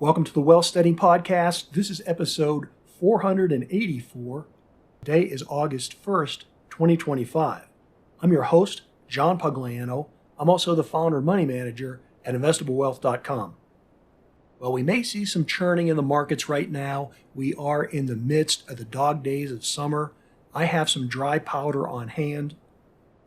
Welcome to the Wealth Studying Podcast. This is episode 484. Today is August 1st, 2025. I'm your host, John Pugliano. I'm also the founder and money manager at investablewealth.com. Well, we may see some churning in the markets right now. We are in the midst of the dog days of summer. I have some dry powder on hand.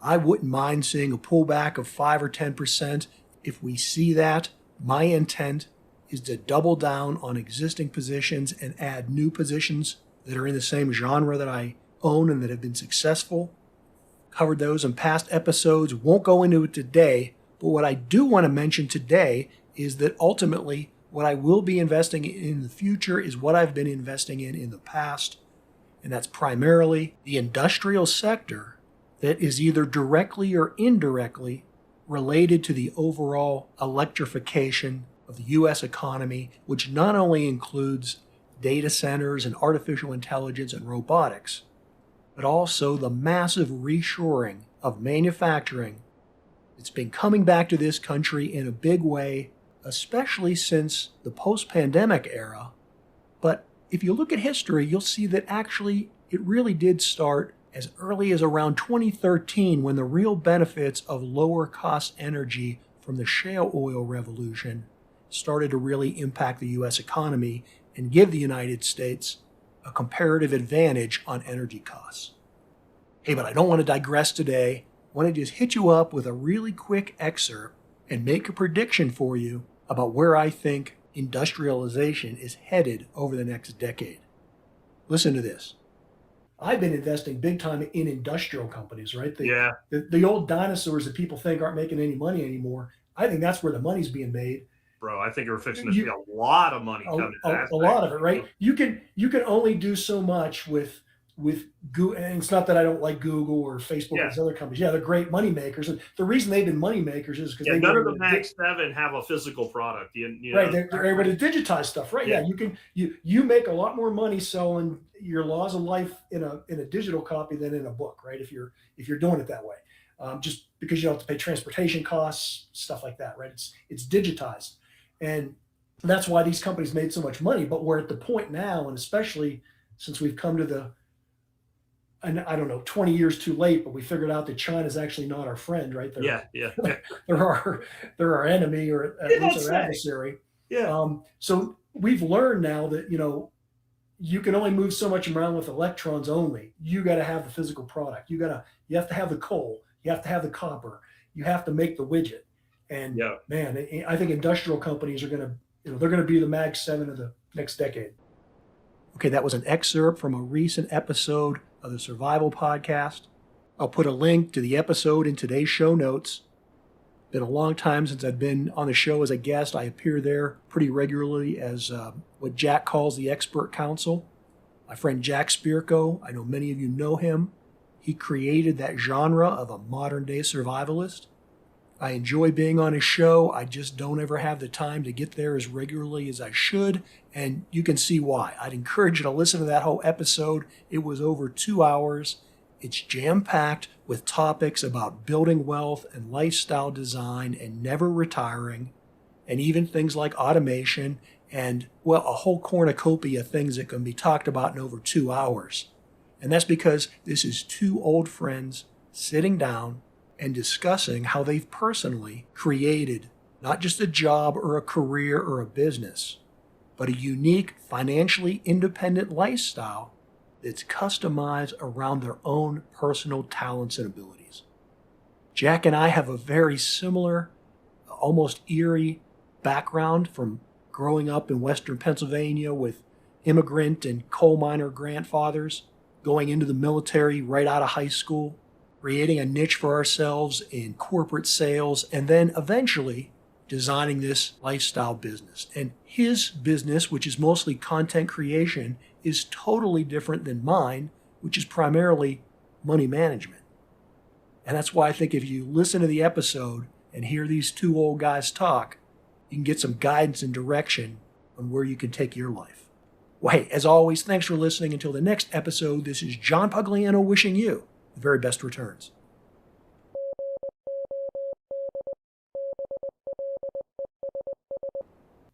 I wouldn't mind seeing a pullback of 5 or 10%. If we see that, my intent is to double down on existing positions and add new positions that are in the same genre that I own and that have been successful. Covered those in past episodes, won't go into it today, but what I do want to mention today is that ultimately what I will be investing in the future is what I've been investing in the past, and that's primarily the industrial sector that is either directly or indirectly related to the overall electrification of the U.S. economy, which not only includes data centers and artificial intelligence and robotics, but also the massive reshoring of manufacturing that's been coming back to this country in a big way, especially since the post-pandemic era. But if you look at history, you'll see that actually it really did start as early as around 2013, when the real benefits of lower cost energy from the shale oil revolution started to really impact the U.S. economy and give the United States a comparative advantage on energy costs. Hey, but I don't want to digress today. I want to just hit you up with a really quick excerpt and make a prediction for you about where I think industrialization is headed over the next decade. Listen to this. I've been investing big time in industrial companies, right? The old dinosaurs that people think aren't making any money anymore. I think that's where the money's being made. Bro, I think we're fixing to see a lot of money coming to that. A lot of it, right? You can only do so much with Google, and it's not that I don't like Google or Facebook or these other companies. Yeah, they're great money makers, and the reason they've been money makers is because none of the Max 7 have a physical product. Right, they're able to digitize stuff, right? Yeah, you make a lot more money selling your laws of life in a digital copy than in a book, right? If you're doing it that way, just because you don't have to pay transportation costs, stuff like that, right? It's digitized, and that's why these companies made so much money. But we're at the point now, and especially since we've come to and I don't know, 20 years too late, but we figured out that China's actually not our friend, right? They're our enemy, or at least our adversary. Yeah. So we've learned now that, you can only move so much around with electrons only. You got to have the physical product. You have to have the coal. You have to have the copper. You have to make the widget. And man, I think industrial companies are they're going to be the Mag 7 of the next decade. Okay, that was an excerpt from a recent episode of the Survival Podcast. I'll put a link to the episode in today's show notes. Been a long time since I've been on the show as a guest. I appear there pretty regularly as what Jack calls the expert counsel. My friend Jack Spirko, I know many of you know him. He created that genre of a modern-day survivalist. I enjoy being on his show. I just don't ever have the time to get there as regularly as I should, and you can see why. I'd encourage you to listen to that whole episode. It was over 2 hours. It's jam-packed with topics about building wealth and lifestyle design and never retiring, and even things like automation and, well, a whole cornucopia of things that can be talked about in over 2 hours. And that's because this is two old friends sitting down and discussing how they've personally created not just a job or a career or a business, but a unique, financially independent lifestyle that's customized around their own personal talents and abilities. Jack and I have a very similar, almost eerie background from growing up in Western Pennsylvania with immigrant and coal miner grandfathers, going into the military right out of high school, creating a niche for ourselves in corporate sales, and then eventually designing this lifestyle business. And his business, which is mostly content creation, is totally different than mine, which is primarily money management. And that's why I think if you listen to the episode and hear these two old guys talk, you can get some guidance and direction on where you can take your life. Well, hey, as always, thanks for listening. Until the next episode, this is John Pugliano wishing you the very best returns.